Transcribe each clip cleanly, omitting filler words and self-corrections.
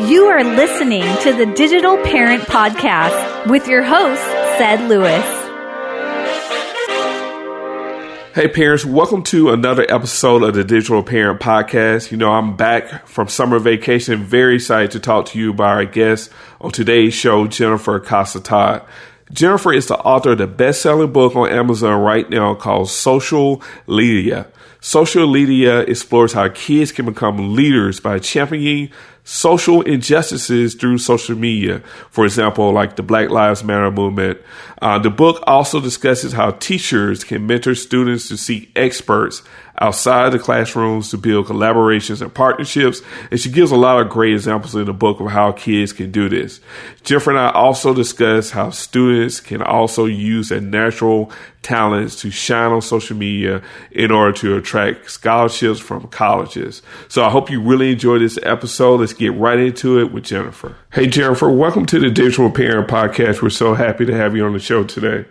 You are listening to the Digital Parent Podcast with your host, Ced Lewis. Hey parents, welcome to another episode of the Digital Parent Podcast. I'm back from summer vacation, very excited to talk to you about our guest on today's show, Jennifer Casa-Todd. Jennifer is the author of the best-selling book on Amazon right now called Social Media. Social Media explores how kids can become leaders by championing social injustices through social media. For example, like the Black Lives Matter movement. The book also discusses how teachers can mentor students to seek experts outside the classrooms to build collaborations and partnerships. And she gives a lot of great examples in the book of how kids can do this. Jennifer and I also discuss how students can also use their natural talents to shine on social media in order to attract scholarships from colleges. So I hope you really enjoy this episode. Let's get right into it with Jennifer. Hey, Jennifer, welcome to the Digital Parent Podcast. We're so happy to have you on the show today.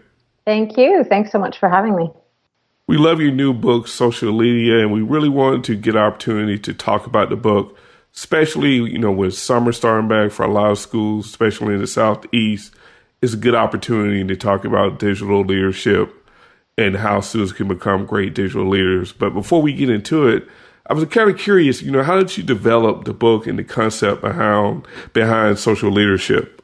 Thank you. Thanks so much for having me. We love your new book, Social Media, and we really wanted to get an opportunity to talk about the book, especially, with summer starting back for a lot of schools, especially in the Southeast. It's a good opportunity to talk about digital leadership and how students can become great digital leaders. But before we get into it, I was kind of curious, how did you develop the book and the concept behind social leadership?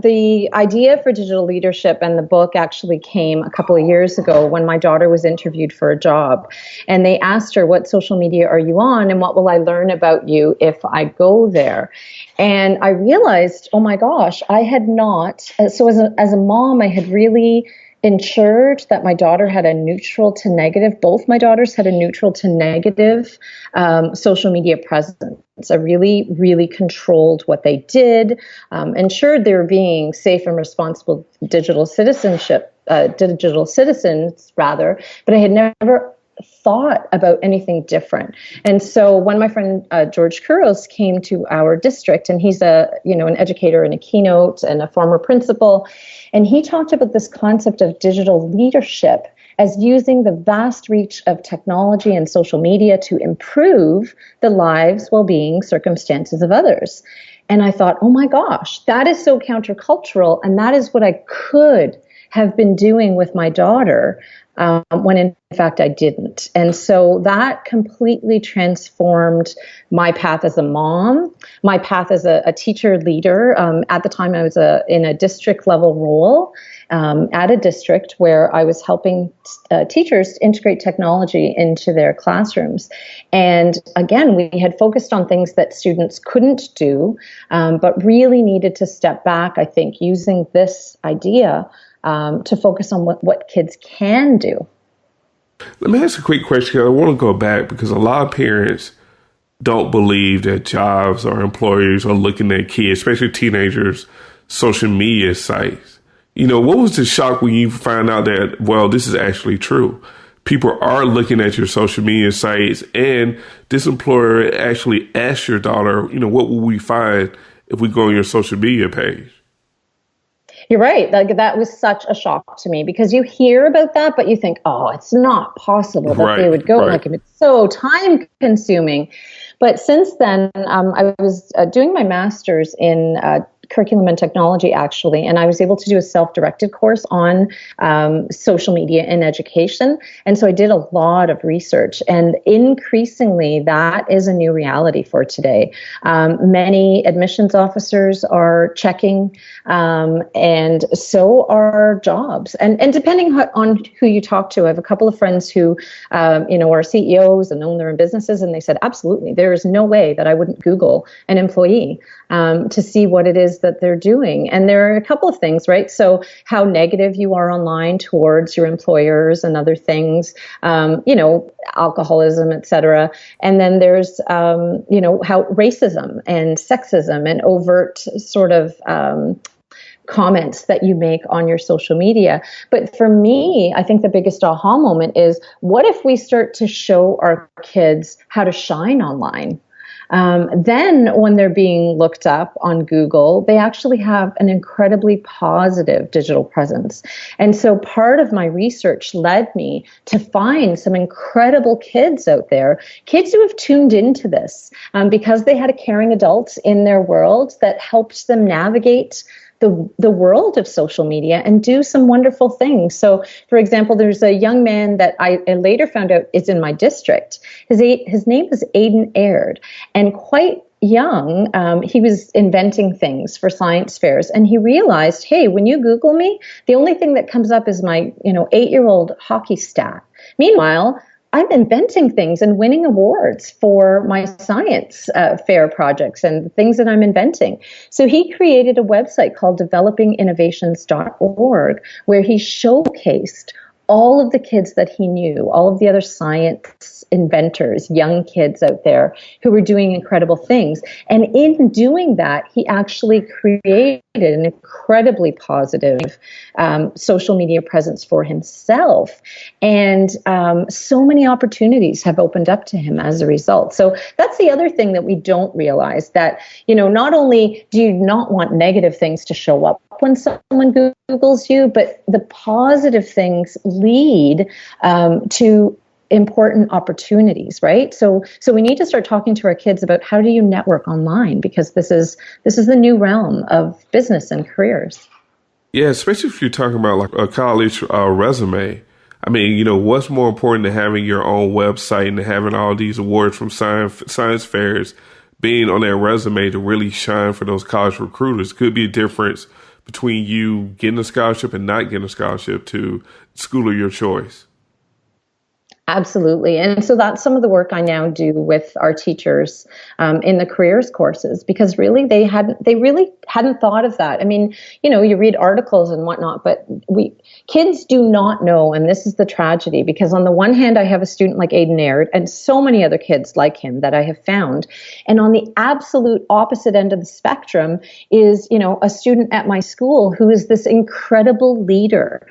The idea for digital leadership and the book actually came a couple of years ago when my daughter was interviewed for a job. And they asked her, what social media are you on? And what will I learn about you if I go there? And I realized, oh my gosh, I had not. So as a mom, I had really ensured that my daughter had a neutral to negative. Both my daughters had a neutral to negative social media presence. I really, really controlled what they did, ensured they were being safe and responsible digital citizens, but I had never thought about anything different. And so when my friend George Kuros came to our district, and he's an educator and a keynote and a former principal, and he talked about this concept of digital leadership as using the vast reach of technology and social media to improve the lives, well-being, circumstances of others. And I thought, oh my gosh, that is so countercultural, and that is what I could have been doing with my daughter when in fact I didn't. And so that completely transformed my path as a mom, my path as a teacher leader. At the time I was in a district level role at a district where I was helping teachers integrate technology into their classrooms. And again, we had focused on things that students couldn't do, but really needed to step back, I think, using this idea to focus on what kids can do. Let me ask a quick question. I want to go back because a lot of parents don't believe that jobs or employers are looking at kids, especially teenagers, social media sites. What was the shock when you found out that, well, this is actually true? People are looking at your social media sites, and this employer actually asked your daughter, what will we find if we go on your social media page? You're right. That was such a shock to me because you hear about that, but you think, oh, it's not possible that they would go. Right. It's so time consuming. But since then, I was doing my master's in curriculum and technology, actually, and I was able to do a self-directed course on social media in education. And so I did a lot of research, and increasingly that is a new reality for today. Many admissions officers are checking, and so are jobs. And depending on who you talk to, I have a couple of friends who, are CEOs and own their own businesses, and they said, absolutely, there is no way that I wouldn't Google an employee to see what it is that they're doing. And there are a couple of things, right? So how negative you are online towards your employers and other things, alcoholism, et cetera. And then there's, how racism and sexism and overt sort of comments that you make on your social media. But for me, I think the biggest aha moment is, what if we start to show our kids how to shine online? Then when they're being looked up on Google, they actually have an incredibly positive digital presence. And so part of my research led me to find some incredible kids out there, kids who have tuned into this because they had a caring adult in their world that helped them navigate the world of social media and do some wonderful things. So, for example, there's a young man that I later found out is in my district. His name is Aiden Aird, and quite young, he was inventing things for science fairs, and he realized, hey, when you Google me, the only thing that comes up is my 8-year-old hockey stat. Meanwhile, I'm inventing things and winning awards for my science fair projects and the things that I'm inventing. So he created a website called developinginnovations.org where he showcased all of the kids that he knew, all of the other science inventors, young kids out there who were doing incredible things. And in doing that, he actually created an incredibly positive social media presence for himself. And so many opportunities have opened up to him as a result. So that's the other thing that we don't realize, that, not only do you not want negative things to show up when someone Googles you, but the positive things lead to important opportunities, right? So we need to start talking to our kids about how do you network online, because this is the new realm of business and careers. Yeah, especially if you're talking about like a college resume. I mean, what's more important than having your own website and having all these awards from science fairs being on that resume to really shine for those college recruiters? Could be a difference between you getting a scholarship and not getting a scholarship to school of your choice. Absolutely. And so that's some of the work I now do with our teachers in the careers courses, because really they really hadn't thought of that. I mean, you read articles and whatnot, but kids do not know. And this is the tragedy, because on the one hand, I have a student like Aiden Aird and so many other kids like him that I have found. And on the absolute opposite end of the spectrum is, a student at my school who is this incredible leader,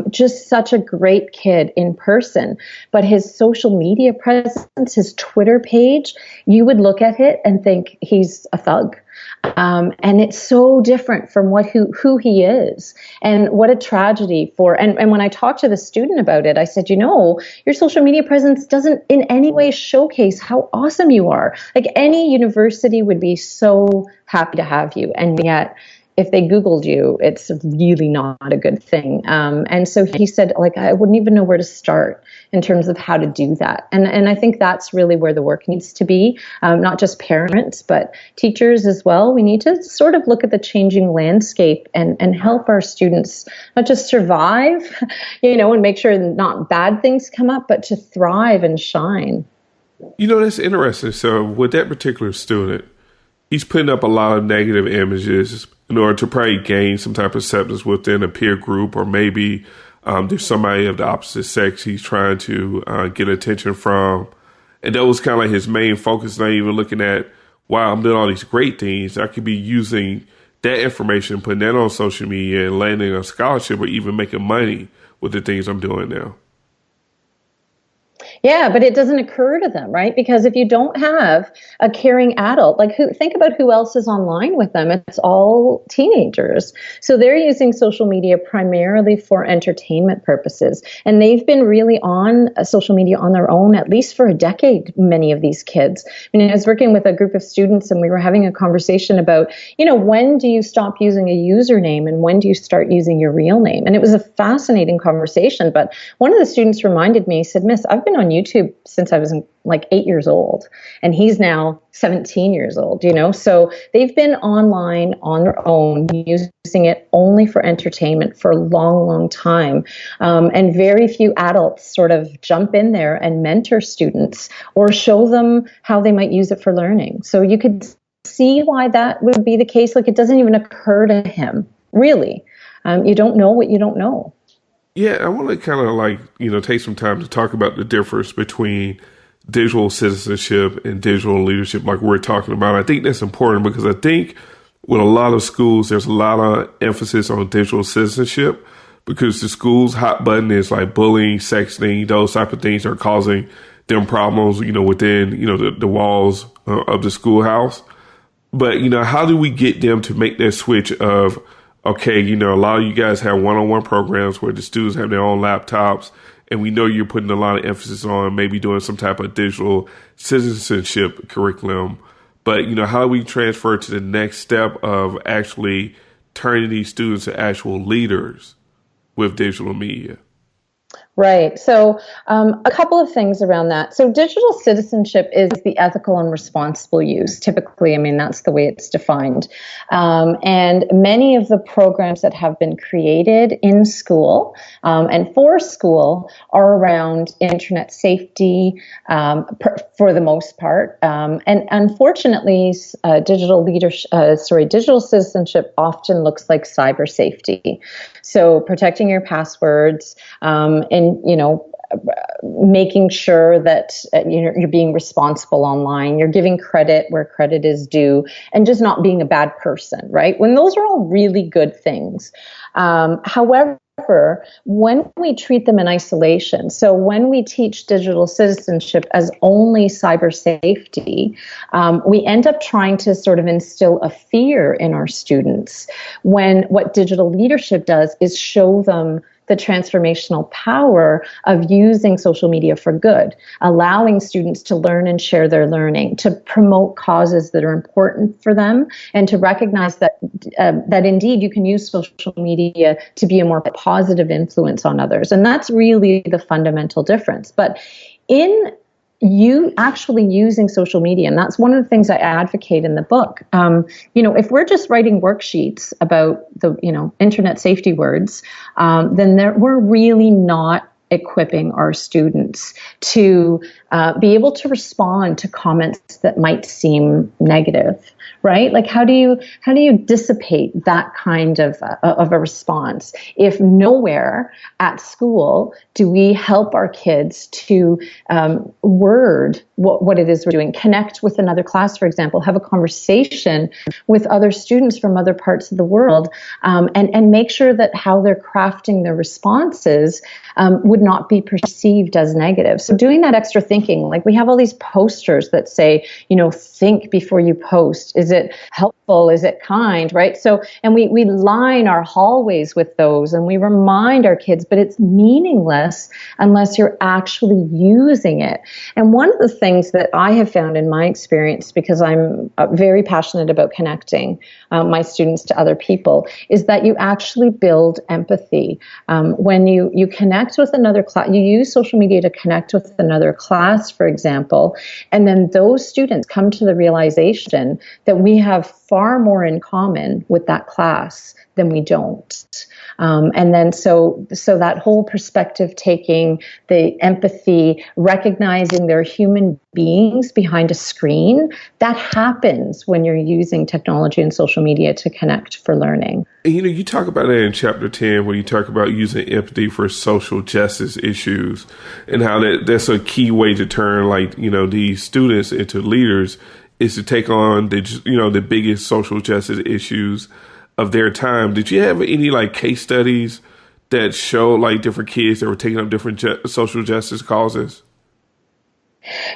just such a great kid in person. But his social media presence, his Twitter page, you would look at it and think he's a thug. And it's so different from who he is. And what a tragedy and when I talked to the student about it, I said, your social media presence doesn't in any way showcase how awesome you are. Like, any university would be so happy to have you. And yet, if they Googled you, it's really not a good thing. And so he said, I wouldn't even know where to start in terms of how to do that. And I think that's really where the work needs to be, not just parents, but teachers as well. We need to sort of look at the changing landscape and help our students not just survive, and make sure not bad things come up, but to thrive and shine. That's interesting. So with that particular student, he's putting up a lot of negative images in order to probably gain some type of acceptance within a peer group, or maybe there's somebody of the opposite sex he's trying to get attention from. And that was kind of like his main focus, not even looking at, wow, I'm doing all these great things. I could be using that information, putting that on social media and landing a scholarship, or even making money with the things I'm doing now. Yeah, but it doesn't occur to them, right? Because if you don't have a caring adult, think about who else is online with them. It's all teenagers. So they're using social media primarily for entertainment purposes. And they've been really on social media on their own, at least for a decade, many of these kids. I mean, I was working with a group of students and we were having a conversation about, when do you stop using a username and when do you start using your real name? And it was a fascinating conversation. But one of the students reminded me, he said, Miss, I've been on YouTube since I was 8 years old, and he's now 17 years old, so they've been online on their own, using it only for entertainment for a long, long time. And very few adults sort of jump in there and mentor students or show them how they might use it for learning. So you could see why that would be the case. It doesn't even occur to him, really. You don't know what you don't know. Yeah, I want to kind of take some time to talk about the difference between digital citizenship and digital leadership, like we're talking about. I think that's important because I think with a lot of schools, there's a lot of emphasis on digital citizenship because the school's hot button is like bullying, sexting, those type of things are causing them problems, within, the walls of the schoolhouse. But, how do we get them to make that switch of, okay, a lot of you guys have one-on-one programs where the students have their own laptops, and we know you're putting a lot of emphasis on maybe doing some type of digital citizenship curriculum. But, how do we transfer to the next step of actually turning these students to actual leaders with digital media? Right. So a couple of things around that. So digital citizenship is the ethical and responsible use. Typically, that's the way it's defined. And many of the programs that have been created in school and for school are around internet safety for the most part. And unfortunately, digital citizenship often looks like cyber safety. So protecting your passwords, and making sure that you're being responsible online, you're giving credit where credit is due, and just not being a bad person, right? When those are all really good things. However, when we treat them in isolation, so when we teach digital citizenship as only cyber safety, we end up trying to sort of instill a fear in our students, when what digital leadership does is show them the transformational power of using social media for good, allowing students to learn and share their learning, to promote causes that are important for them, and to recognize that indeed you can use social media to be a more positive influence on others. And that's really the fundamental difference. But in you actually using social media, and that's one of the things I advocate in the book. If we're just writing worksheets about the, internet safety words, then we're really not equipping our students to be able to respond to comments that might seem negative, right? Like how do you dissipate that kind of a response if nowhere at school do we help our kids to word what it is we're doing, connect with another class, for example, have a conversation with other students from other parts of the world, and make sure that how they're crafting their responses would not be perceived as negative. So doing that extra thinking, like we have all these posters that say, think before you post. Is it helpful? Is it kind? Right? So, and we line our hallways with those, and we remind our kids, but it's meaningless unless you're actually using it. And one of the things that I have found in my experience, because I'm very passionate about connecting my students to other people, is that you actually build empathy. When you connect with another class, you use social media to connect with another class, for example, and then those students come to the realization that we have far more in common with that class than we don't. And then so that whole perspective taking, the empathy, recognizing they're human beings behind a screen, that happens when you're using technology and social media to connect for learning. And, you talk about that in chapter 10, where you talk about using empathy for social justice issues, and how that's a key way to turn, these students into leaders, is to take on the biggest social justice issues of their time. Did you have any case studies that show different kids that were taking up different social justice causes?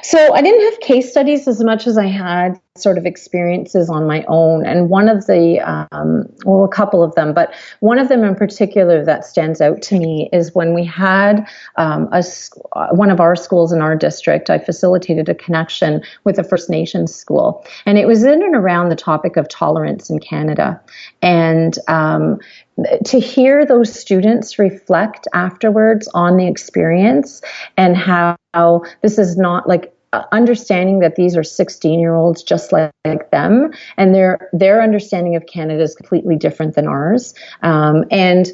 So I didn't have case studies as much as I had sort of experiences on my own. And one of the, a couple of them, but one of them in particular that stands out to me is when we had one of our schools in our district. I facilitated a connection with a First Nations school. And it was in and around the topic of tolerance in Canada. And to hear those students reflect afterwards on the experience and how this is not understanding that these are 16-year-olds just like them, and their understanding of Canada is completely different than ours, and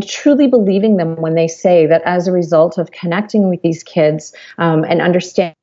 truly believing them when they say that as a result of connecting with these kids and understanding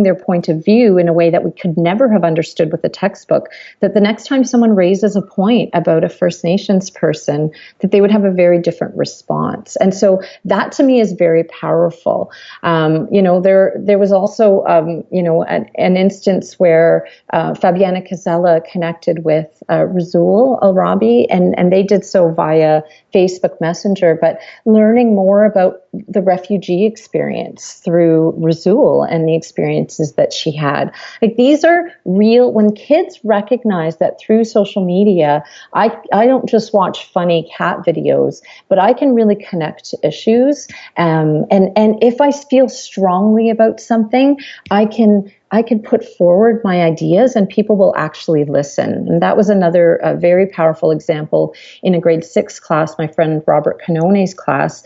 their point of view in a way that we could never have understood with a textbook, that the next time someone raises a point about a First Nations person, that they would have a very different response. And so that to me is very powerful. There was also an instance where Fabiana Casella connected with Razul Al-Rabi, and they did so via Facebook Messenger, but learning more about the refugee experience through Razul and the experience experiences that she had. Like, these are real. When kids recognize that through social media, I don't just watch funny cat videos, but I can really connect to issues. And if I feel strongly about something, I can put forward my ideas and people will actually listen. And that was another very powerful example in a grade 6 class, my friend Robert Canone's class.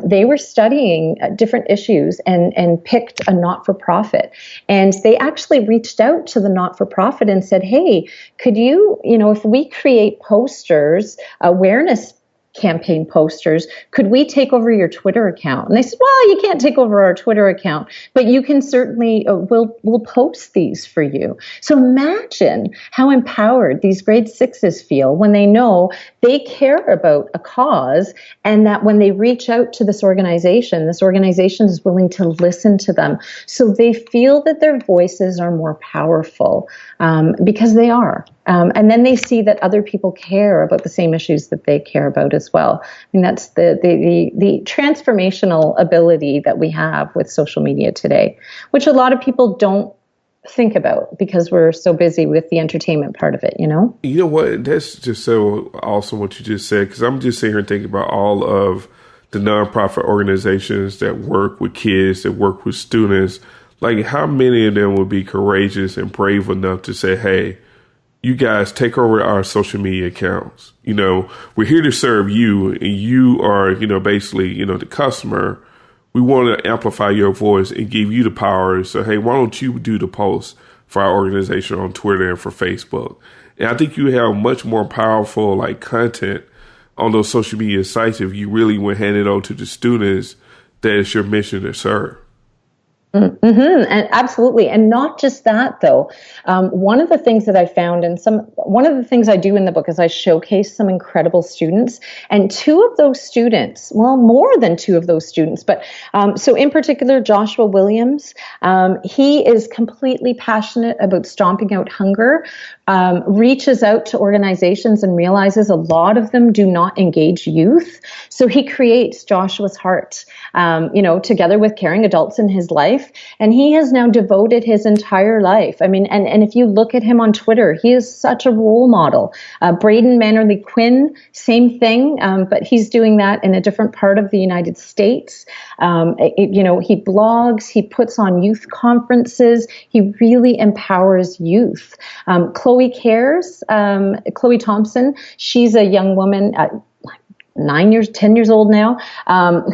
They were studying different issues and picked a not-for-profit. And they actually reached out to the not-for-profit and said, hey, could you, if we create posters, awareness campaign posters, could we take over your Twitter account? And they said, well, you can't take over our Twitter account, but you can certainly, we'll post these for you. So imagine how empowered these grade 6s feel when they know they care about a cause, and that when they reach out to this organization is willing to listen to them. So they feel that their voices are more powerful, because they are. And then they see that other people care about the same issues that they care about as well. I mean, that's the transformational ability that we have with social media today, which a lot of people don't think about because we're so busy with the entertainment part of it, You know what? That's just so awesome what you just said, because I'm just sitting here thinking about all of the nonprofit organizations that work with kids, that work with students. Like, how many of them would be courageous and brave enough to say, hey, you guys take over our social media accounts. We're here to serve you, and you are, basically, the customer. We want to amplify your voice and give you the power. So, hey, why don't you do the post for our organization on Twitter and for Facebook? And I think you have much more powerful, content on those social media sites if you really went hand it over to the students that it's your mission to serve. Mm-hmm. And absolutely. And not just that, though. One of the things that I found, one of the things I do in the book is I showcase some incredible students. And two of those students, well, more than two of those students, but so in particular, Joshua Williams, he is completely passionate about stomping out hunger, reaches out to organizations and realizes a lot of them do not engage youth. So he creates Joshua's Heart, together with caring adults in his life. And he has now devoted his entire life. I mean, and if you look at him on Twitter, he is such a role model. Braden Mannerly Quinn, same thing, but he's doing that in a different part of the United States. He blogs, he puts on youth conferences, he really empowers youth. Chloe Thompson, she's a young woman, 10 years old now,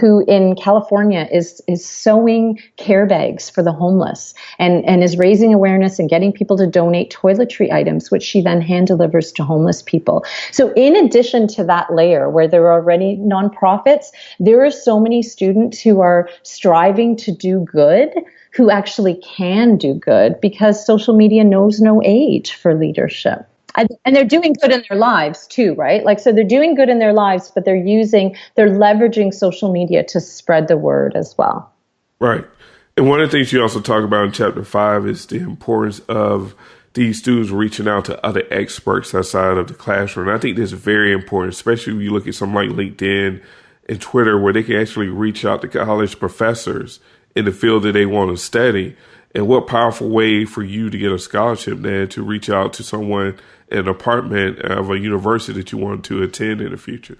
who in California is sewing care bags for the homeless and is raising awareness and getting people to donate toiletry items, which she then hand delivers to homeless people. So in addition to that layer where there are already nonprofits, there are so many students who are striving to do good, who actually can do good, because social media knows no age for leadership. And they're doing good in their lives too, right? So they're doing good in their lives, but they're leveraging social media to spread the word as well. Right. And one of the things you also talk about in chapter 5 is the importance of these students reaching out to other experts outside of the classroom. And I think this is very important, especially when you look at something like LinkedIn and Twitter, where they can actually reach out to college professors in the field that they want to study. And what powerful way for you to get a scholarship then to reach out to someone in an apartment of a university that you want to attend in the future.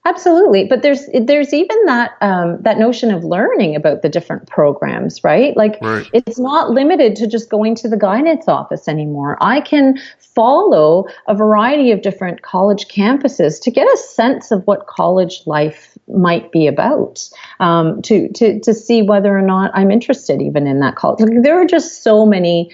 Absolutely. But there's even that notion of learning about the different programs, right? Right. It's not limited to just going to the guidance office anymore. I can follow a variety of different college campuses to get a sense of what college life might be about, to see whether or not I'm interested even in that college. There are just so many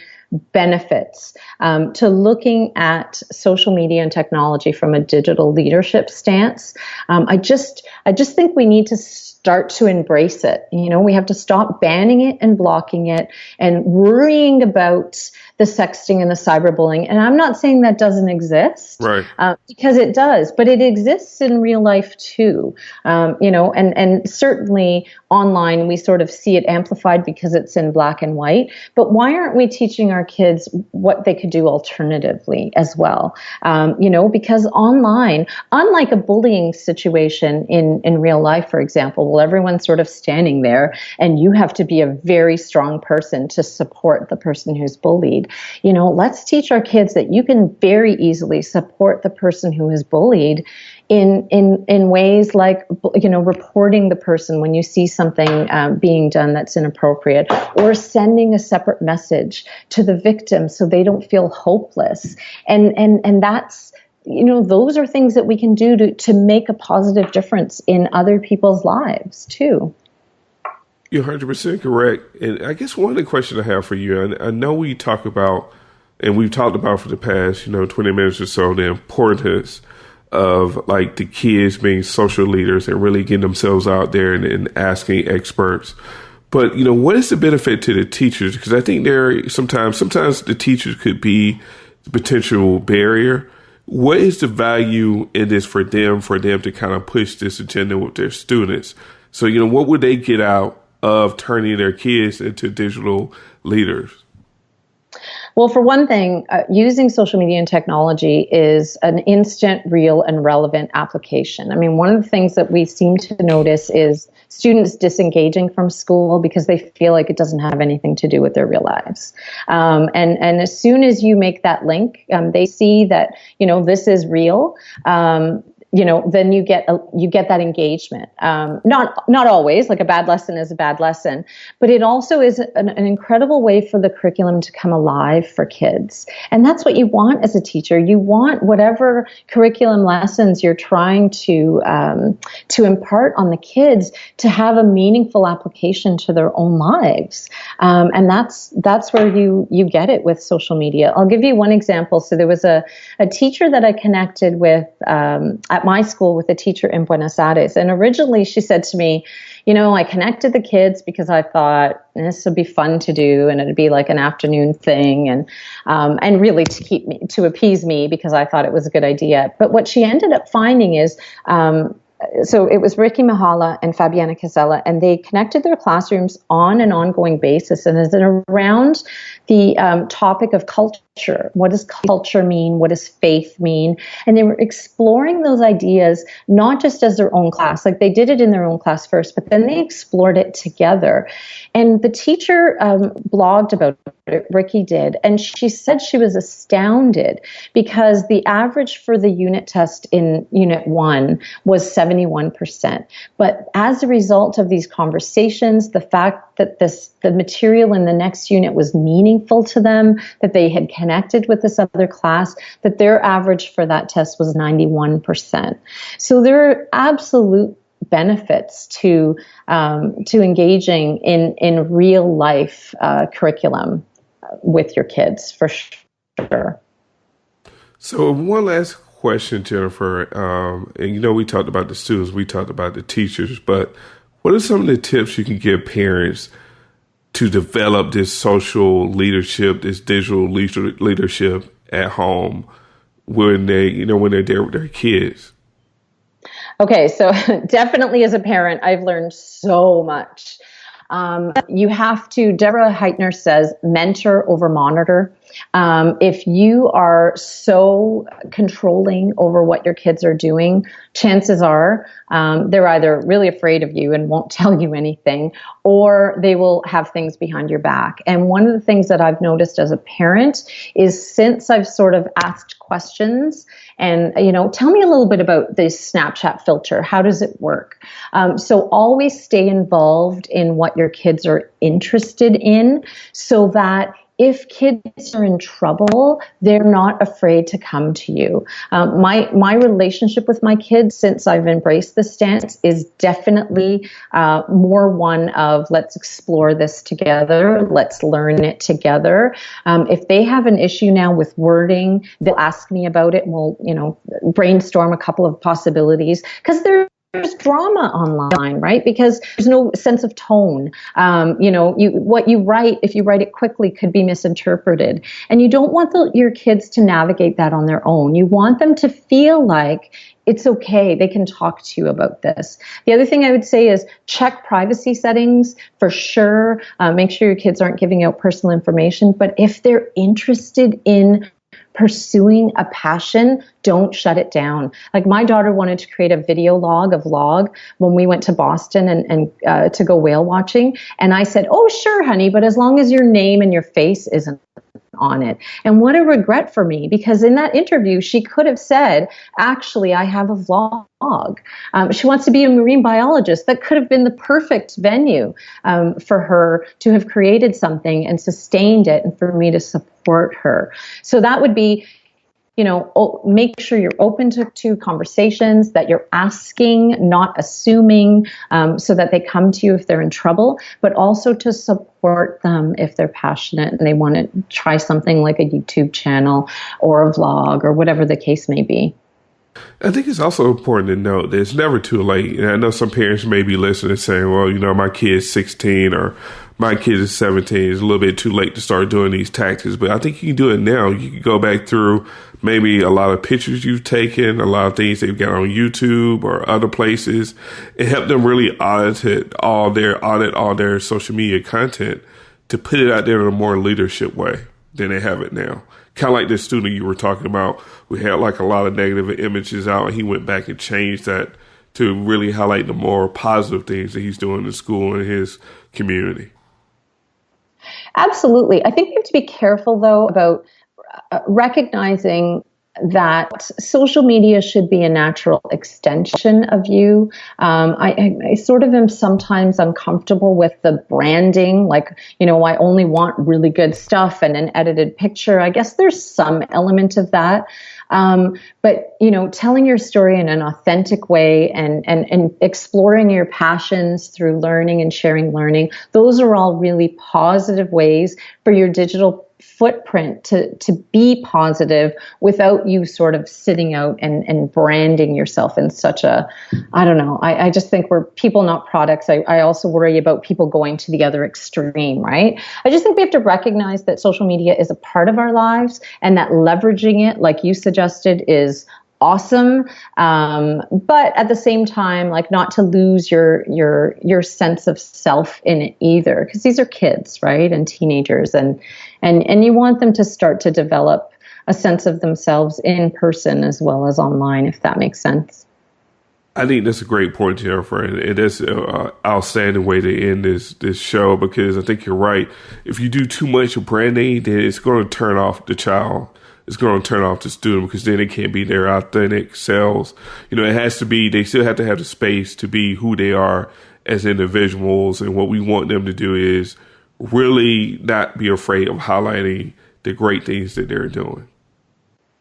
benefits to looking at social media and technology from a digital leadership stance. I just think we need to start to embrace it. We have to stop banning it and blocking it and worrying about the sexting and the cyberbullying. And I'm not saying that doesn't exist, right? Because it does, but it exists in real life too. And certainly online we sort of see it amplified because it's in black and white. But why aren't we teaching our kids what they could do alternatively as well? Because online, unlike a bullying situation in real life, for example, table, everyone's sort of standing there, and you have to be a very strong person to support the person who's bullied. Let's teach our kids that you can very easily support the person who is bullied in ways like, reporting the person when you see something being done that's inappropriate, or sending a separate message to the victim so they don't feel hopeless. And that's, those are things that we can do to make a positive difference in other people's lives too. You're 100% correct. And I guess one of the questions I have for you, I know we talk about, and we've talked about for the past, 20 minutes or so, the importance of like the kids being social leaders and really getting themselves out there and asking experts. But, what is the benefit to the teachers? Because I think sometimes the teachers could be the potential barrier. What is the value in this for them to kind of push this agenda with their students? So, what would they get out of turning their kids into digital leaders? Well, for one thing, using social media and technology is an instant, real, and relevant application. I mean, one of the things that we seem to notice is students disengaging from school because they feel like it doesn't have anything to do with their real lives. And as soon as you make that link, they see that, this is real. Then you get that engagement. Not always, like a bad lesson is a bad lesson, but it also is an incredible way for the curriculum to come alive for kids. And that's what you want as a teacher. You want whatever curriculum lessons you're trying to impart on the kids to have a meaningful application to their own lives. And that's where you get it with social media. I'll give you one example. So there was a teacher that I connected with at my school with a teacher in Buenos Aires. And originally she said to me, I connected the kids because I thought this would be fun to do and it'd be like an afternoon thing and really to appease me because I thought it was a good idea. But what she ended up finding is, so it was Ricky Mahala and Fabiana Casella, and they connected their classrooms on an ongoing basis. And it's around the topic of culture. What does culture mean? What does faith mean? And they were exploring those ideas, not just as their own class, like they did it in their own class first, but then they explored it together. And the teacher blogged about it, Ricky did, and she said she was astounded because the average for the unit test in Unit 1 was 71%. But as a result of these conversations, the fact that the material in the next unit was meaningful to them, that they had connected with this other class, that their average for that test was 91%. So there are absolute benefits to engaging in real life curriculum with your kids, for sure. So one last question, Jennifer. And we talked about the students, we talked about the teachers, but what are some of the tips you can give parents to develop this social leadership, this digital leadership at home when they're there with their kids? Okay, so definitely as a parent, I've learned so much. You have to, Deborah Heitner says, mentor over monitor. If you are so controlling over what your kids are doing, chances are they're either really afraid of you and won't tell you anything, or they will have things behind your back. And one of the things that I've noticed as a parent is since I've sort of asked questions and, tell me a little bit about this Snapchat filter. How does it work? So always stay involved in what your kids are interested in so that if kids are in trouble, they're not afraid to come to you. My relationship with my kids since I've embraced this stance is definitely more one of let's explore this together, let's learn it together. If they have an issue now with wording, they'll ask me about it and we'll, brainstorm a couple of possibilities because there's drama online, right? Because there's no sense of tone. What you write, if you write it quickly, could be misinterpreted. And you don't want your kids to navigate that on their own. You want them to feel like it's okay. They can talk to you about this. The other thing I would say is check privacy settings for sure. Make sure your kids aren't giving out personal information. But if they're interested in pursuing a passion, don't shut it down. Like my daughter wanted to create a video log when we went to Boston and to go whale watching. And I said, oh, sure, honey, but as long as your name and your face isn't on it. And what a regret for me, because in that interview, she could have said, actually, I have a vlog. She wants to be a marine biologist. That could have been the perfect venue for her to have created something and sustained it, and for me to support her. So that would be, make sure you're open to conversations, that you're asking, not assuming, so that they come to you if they're in trouble, but also to support them if they're passionate and they want to try something like a YouTube channel or a vlog or whatever the case may be. I think it's also important to note that it's never too late. And I know some parents may be listening and saying, well, my kid's 16 or my kid is 17. It's a little bit too late to start doing these tactics. But I think you can do it now. You can go back through maybe a lot of pictures you've taken, a lot of things they've got on YouTube or other places, and help them really audit all their social media content to put it out there in a more leadership way than they have it now. Kind of like the student you were talking about, we had like a lot of negative images out, and he went back and changed that to really highlight the more positive things that he's doing in school and his community. Absolutely. I think we have to be careful, though, about recognizing that social media should be a natural extension of you. I sort of am sometimes uncomfortable with the branding, like, I only want really good stuff and an edited picture. I guess there's some element of that. But, telling your story in an authentic way and exploring your passions through learning and sharing learning, those are all really positive ways for your digital footprint to be positive without you sort of sitting out and branding yourself in such a, I don't know. I just think we're people, not products. I also worry about people going to the other extreme, right? I just think we have to recognize that social media is a part of our lives, and that leveraging it, like you suggested, is awesome. But at the same time, like, not to lose your sense of self in it either, because these are kids, right? And teenagers, and you want them to start to develop a sense of themselves in person as well as online, if that makes sense. I think that's a great point, Jennifer, and that's an outstanding way to end this show, because I think you're right. If you do too much branding, then it's going to turn off the child. It's going to turn off the student, because then they can't be their authentic selves. It has to be, they still have to have the space to be who they are as individuals. And what we want them to do is really not be afraid of highlighting the great things that they're doing.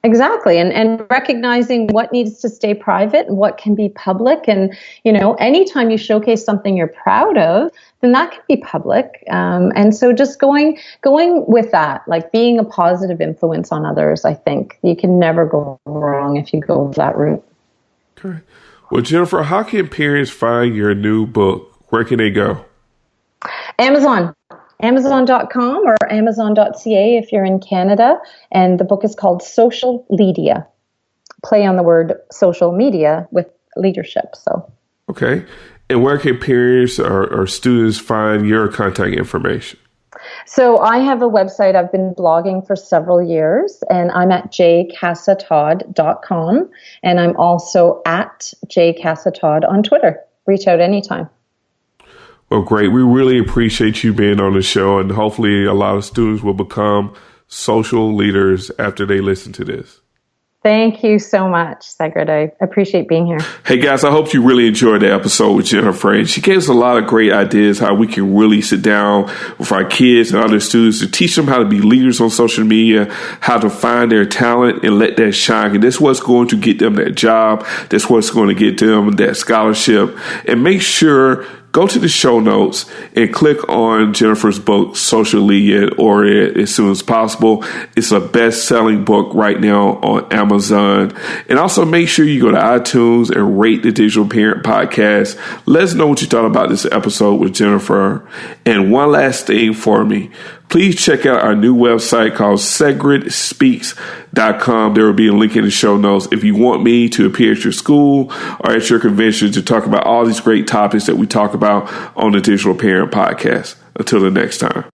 Exactly. And recognizing what needs to stay private and what can be public. And, anytime you showcase something you're proud of, then that can be public. And so just going with that, like being a positive influence on others, I think you can never go wrong if you go that route. Okay. Well, Jennifer, how can parents find your new book? Where can they go? Amazon.com or Amazon.ca if you're in Canada. And the book is called Social Media. Play on the word social media with leadership. So. Okay. And where can parents or students find your contact information? So I have a website. I've been blogging for several years, and I'm at Casa-Todd.com. And I'm also at Casa-Todd on Twitter. Reach out anytime. Well, great. We really appreciate you being on the show, and hopefully a lot of students will become social leaders after they listen to this. Thank you so much, Sigrid. I appreciate being here. Hey, guys, I hope you really enjoyed the episode with Jennifer. And she gave us a lot of great ideas how we can really sit down with our kids and other students to teach them how to be leaders on social media, how to find their talent and let that shine. And that's what's going to get them that job. That's what's going to get them that scholarship. And make sure, go to the show notes and click on Jennifer's book, Social Media, or as soon as possible. It's a best-selling book right now on Amazon. And also make sure you go to iTunes and rate the Digital Parent Podcast. Let us know what you thought about this episode with Jennifer. And one last thing for me. Please check out our new website called SigridSpeaks.com. There will be a link in the show notes if you want me to appear at your school or at your convention to talk about all these great topics that we talk about on the Digital Parent Podcast. Until the next time.